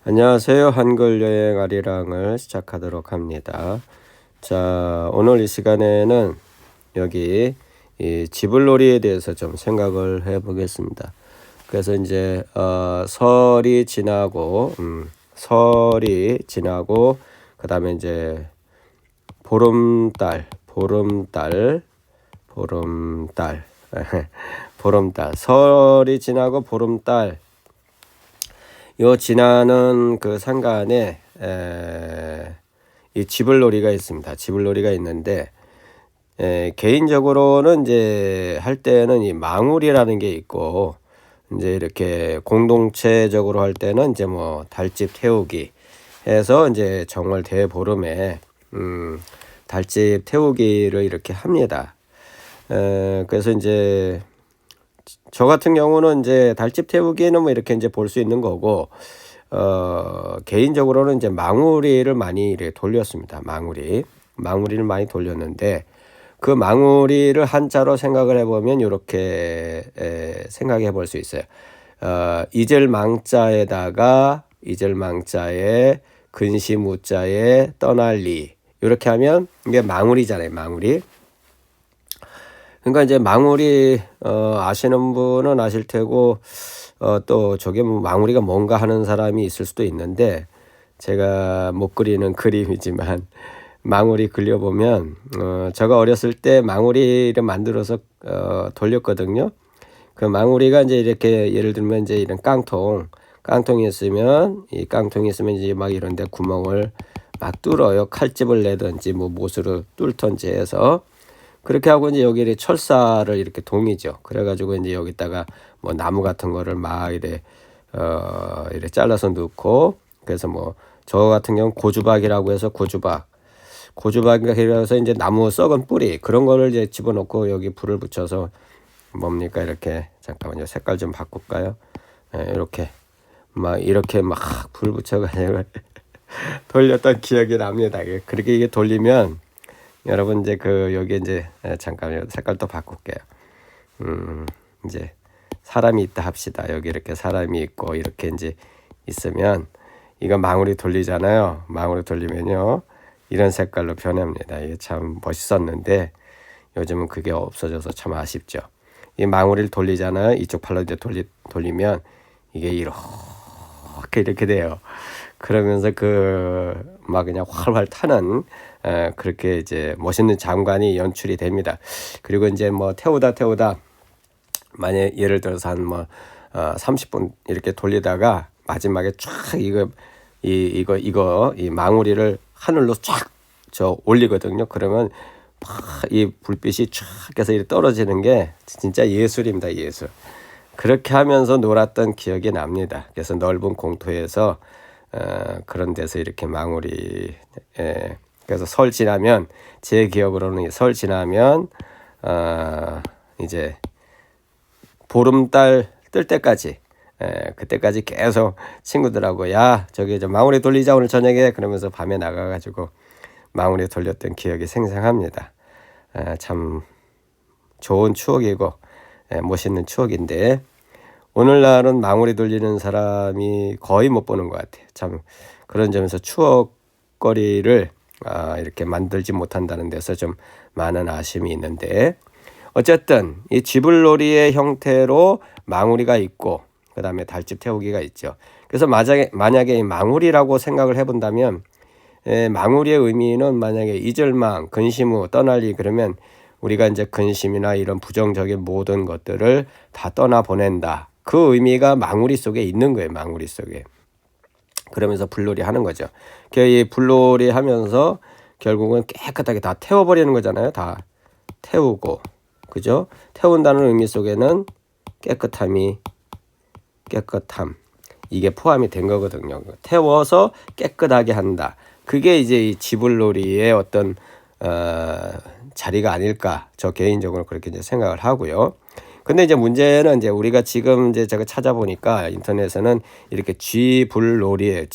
안녕하세요. 한글 여행 아리랑을 시작하도록 합니다. 자, 오늘 이 시간에는 여기 이 지불놀이에 대해서 좀 생각을 해 보겠습니다. 그래서 이제 설이 지나고 그다음에 이제 보름달 보름달 설이 지나고 보름달 요 지나는 그 상간에 이 지불놀이가 있습니다. 지불놀이가 있는데 개인적으로는 이제 할 때는 이 망울이라는 게 있고, 이제 이렇게 공동체적으로 할 때는 이제 뭐 달집 태우기 해서 이제 정월 대보름에 달집 태우기를 이렇게 합니다. 그래서 이제 저 같은 경우는 이제 달집 태우기는 뭐 이렇게 이제 볼 수 있는 거고, 개인적으로는 이제 망우리를 많이 이렇게 돌렸습니다. 망우리를 많이 돌렸는데, 그 망우리를 한자로 생각을 해보면 이렇게 생각해 볼 수 있어요. 이젤망자에 근시무자에 떠날리, 이렇게 하면 이게 망우리잖아요. 망우리. 그러니까 이제 망우리 아시는 분은 아실 테고, 또 저게 뭐 망우리가 뭔가 하는 사람이 있을 수도 있는데, 제가 못 그리는 그림이지만 망우리 그려보면 제가 어렸을 때 망우리를 만들어서 돌렸거든요. 그 망우리가 이제 이렇게 예를 들면 이제 이런 깡통이 있으면 이제 막 이런데 구멍을 막 뚫어요. 칼집을 내든지 뭐 못으로 뚫든지 해서, 그렇게 하고 이제 여기에 철사를 이렇게 동이죠. 그래가지고 이제 여기다가 뭐 나무 같은 거를 막 이래 잘라서 넣고, 그래서 뭐 저 같은 경우 고주박이라고 해서 고주박이라고 해서 이제 나무 썩은 뿌리 그런 거를 이제 집어넣고 여기 불을 붙여서 뭡니까 이렇게, 잠깐만요, 색깔 좀 바꿀까요? 이렇게 막 불 붙여가지고 돌렸던 기억이 납니다. 그렇게 이게 돌리면 여러분 이제 여기 이제 잠깐만요, 색깔 또 바꿀게요. 이제 사람이 있다 합시다. 여기 이렇게 사람이 있고 이렇게 이제 있으면 이거 망우리 돌리잖아요. 망우리 돌리면요 이런 색깔로 변합니다. 이게 참 멋있었는데 요즘은 그게 없어져서 참 아쉽죠. 이 망우리를 돌리잖아요. 이쪽 팔로 이제 돌리면 이게 이렇게 돼요. 그러면서 막 그냥 활활 타는 그렇게 이제 멋있는 장관이 연출이 됩니다. 그리고 이제 뭐 태우다 만약 예를 들어서 한 30분 이렇게 돌리다가 마지막에 쫙 이 망우리를 하늘로 쫙 올리거든요. 그러면 막 이 불빛이 쫙 해서 이렇게 떨어지는 게 진짜 예술입니다. 예술. 그렇게 하면서 놀았던 기억이 납니다. 그래서 넓은 공터에서 그런 데서 이렇게 망우리, 그래서 설 지나면, 제 기억으로는 설 지나면 이제 보름달 뜰 때까지, 그때까지 계속 친구들하고 야 저기 망우리 돌리자 오늘 저녁에, 그러면서 밤에 나가가지고 망우리 돌렸던 기억이 생생합니다. 참 좋은 추억이고 멋있는 추억인데, 오늘날은 망우리 돌리는 사람이 거의 못 보는 것 같아요. 참 그런 점에서 추억거리를 이렇게 만들지 못한다는 데서 좀 많은 아쉬움이 있는데, 어쨌든 이 지불놀이의 형태로 망우리가 있고 그 다음에 달집 태우기가 있죠. 그래서 만약에 이 망우리라고 생각을 해본다면, 망우리의 의미는 만약에 이절망, 근심우, 떠날리, 그러면 우리가 이제 근심이나 이런 부정적인 모든 것들을 다 떠나보낸다. 그 의미가 망우리 속에 있는 거예요. 망우리 속에. 그러면서 불놀이 하는 거죠. 이 불놀이 하면서 결국은 깨끗하게 다 태워버리는 거잖아요. 다 태우고, 그죠? 태운다는 의미 속에는 깨끗함, 이게 포함이 된 거거든요. 태워서 깨끗하게 한다. 그게 이제 이 지불놀이의 어떤 자리가 아닐까, 저 개인적으로 그렇게 이제 생각을 하고요. 근데 이제 문제는 이제 우리가 지금 이제 제가 찾아보니까 인터넷에는 이렇게 쥐불놀이에요.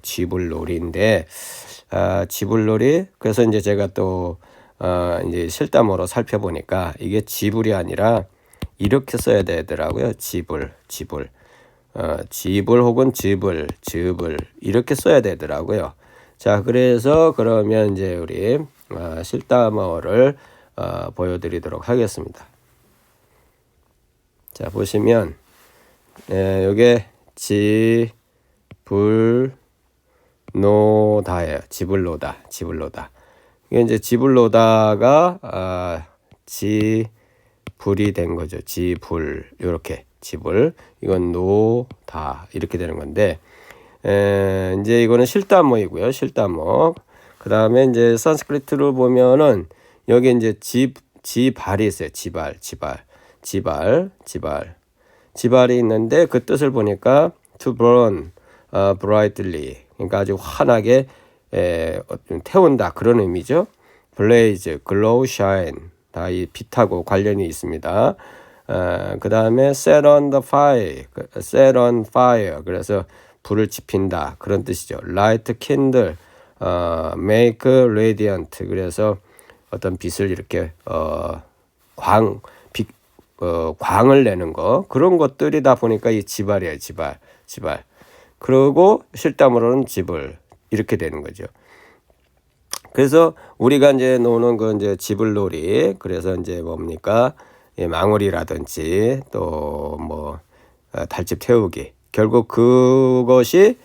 쥐불놀이인데, 쥐불놀이. 그래서 이제 제가 또 이제 실담으로 살펴보니까 이게 지불이 아니라 이렇게 써야 되더라고요. 지불. 집을 혹은 즙을 이렇게 써야 되더라고요. 자, 그래서 그러면 이제 우리 실담어를 보여드리도록 하겠습니다. 자, 보시면 요게 지불노다예요. 지불노다. 이게 이제 지불노다가 지불이 된 거죠. 지불 요렇게 지불 이건 노다 이렇게 되는 건데 이제 이거는 실담어이고요. 실담어. 그 다음에 이제 산스크리트로 보면은 여기 이제 지발이 있어요. 지발이 있는데 그 뜻을 보니까 to burn brightly 그러니까 아주 환하게 태운다 그런 의미죠. blaze, glow, shine 다 이 빛하고 관련이 있습니다. 그 다음에 set on fire 그래서 불을 지핀다 그런 뜻이죠. light kindle, make radiant 그래서 어떤 빛을 이렇게 광을 내는 거 그런 것들이다 보니까 이 지발이에요. 지발. 그리고 실담으로는 지불 이렇게 되는 거죠. 그래서 우리가 이제 노는 그 이제 지불놀이 그래서 이제 뭡니까 망우리라든지 또 뭐 달집 태우기 결국 그것이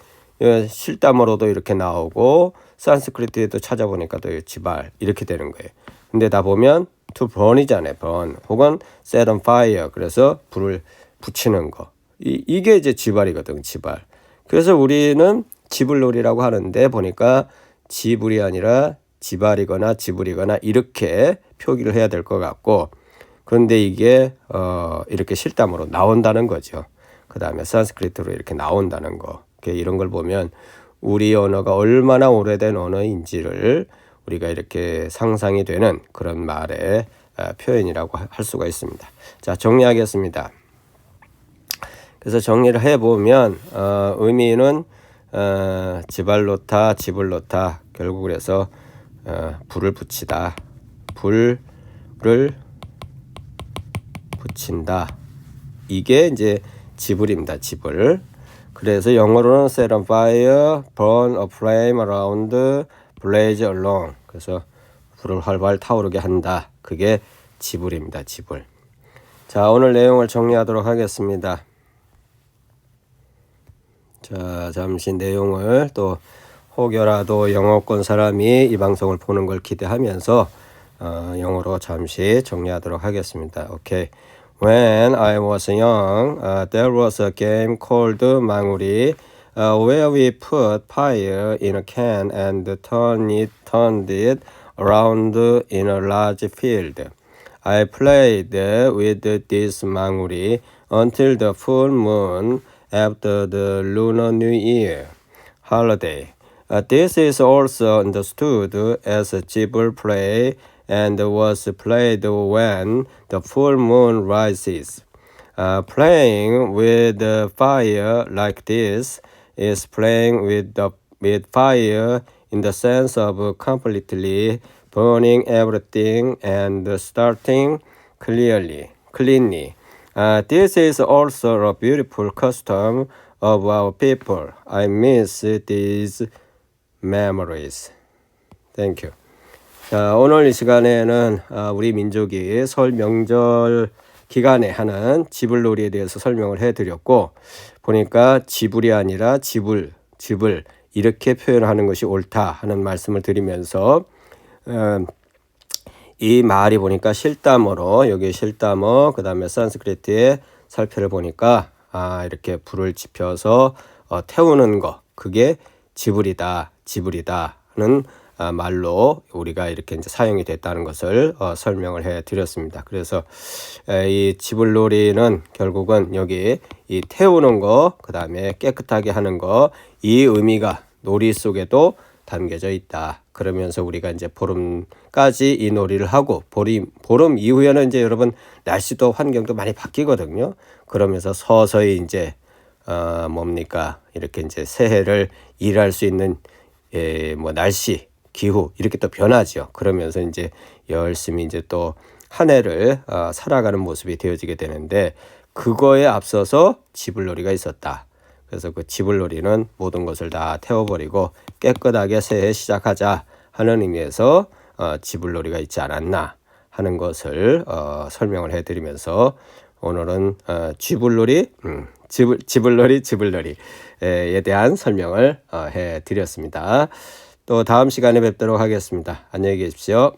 실담어로도 이렇게 나오고 산스크리트에도 찾아보니까 또 지발 이렇게 되는 거예요. 근데 다 보면 to burn이잖아요. burn 혹은 set on fire 그래서 불을 붙이는 거 이게 이제 지발이거든. 지발. 그래서 우리는 지불놀이라고 하는데 보니까 지불이 아니라 지발이거나 지불이거나 이렇게 표기를 해야 될 것 같고 그런데 이게 이렇게 실담으로 나온다는 거죠. 그 다음에 산스크리트로 이렇게 나온다는 거 이런 걸 보면 우리 언어가 얼마나 오래된 언어인지를 우리가 이렇게 상상이 되는 그런 말의 표현이라고 할 수가 있습니다. 자, 정리하겠습니다. 그래서 정리를 해보면 의미는 지발로타, 지불로타 결국 그래서 불을 붙이다, 불을 붙인다. 이게 이제 지불입니다. 지불. 그래서 영어로는 set on fire, burn a flame around, blaze along. 그래서 불을 활발 타오르게 한다. 그게 지불입니다. 지불. 자, 오늘 내용을 정리하도록 하겠습니다. 자, 잠시 내용을 또 혹여라도 영어권 사람이 이 방송을 보는 걸 기대하면서 영어로 잠시 정리하도록 하겠습니다. 오케이. When I was young, there was a game called 망우리, where we put fire in a can and turned it around in a large field. I played with this 망우리 until the full moon after the Lunar New Year holiday. This is also understood as a jibul play and was played when the full moon rises. Playing with fire like this is playing with fire in the sense of completely burning everything and starting cleanly. This is also a beautiful custom of our people. I miss these memories. Thank you. 자, 오늘 이 시간에는 우리 민족이 설 명절 기간에 하는 지불놀이에 대해서 설명을 해드렸고 보니까 지불이 아니라 지불 이렇게 표현하는 것이 옳다 하는 말씀을 드리면서 이 말이 보니까 실담어로 여기 실담어 그 다음에 산스크리트의 살펴를 보니까 이렇게 불을 지펴서 태우는 거 그게 지불이다 하는 말로 우리가 이렇게 이제 사용이 됐다는 것을 설명을 해 드렸습니다. 그래서 이 지불놀이는 결국은 여기 이 태우는 거, 그 다음에 깨끗하게 하는 거, 이 의미가 놀이 속에도 담겨져 있다. 그러면서 우리가 이제 보름까지 이 놀이를 하고 보름 이후에는 이제 여러분 날씨도 환경도 많이 바뀌거든요. 그러면서 서서히 이제 뭡니까 이렇게 이제 새해를 일할 수 있는 뭐 날씨 기후 이렇게 또 변하죠. 그러면서 이제 열심히 이제 또 한 해를 살아가는 모습이 되어지게 되는데 그거에 앞서서 지불놀이가 있었다. 그래서 그 지불놀이는 모든 것을 다 태워버리고 깨끗하게 새해 시작하자 하는 의미에서 지불놀이가 있지 않았나 하는 것을 설명을 해드리면서 오늘은 지불놀이에 대한 설명을 해드렸습니다. 또 다음 시간에 뵙도록 하겠습니다. 안녕히 계십시오.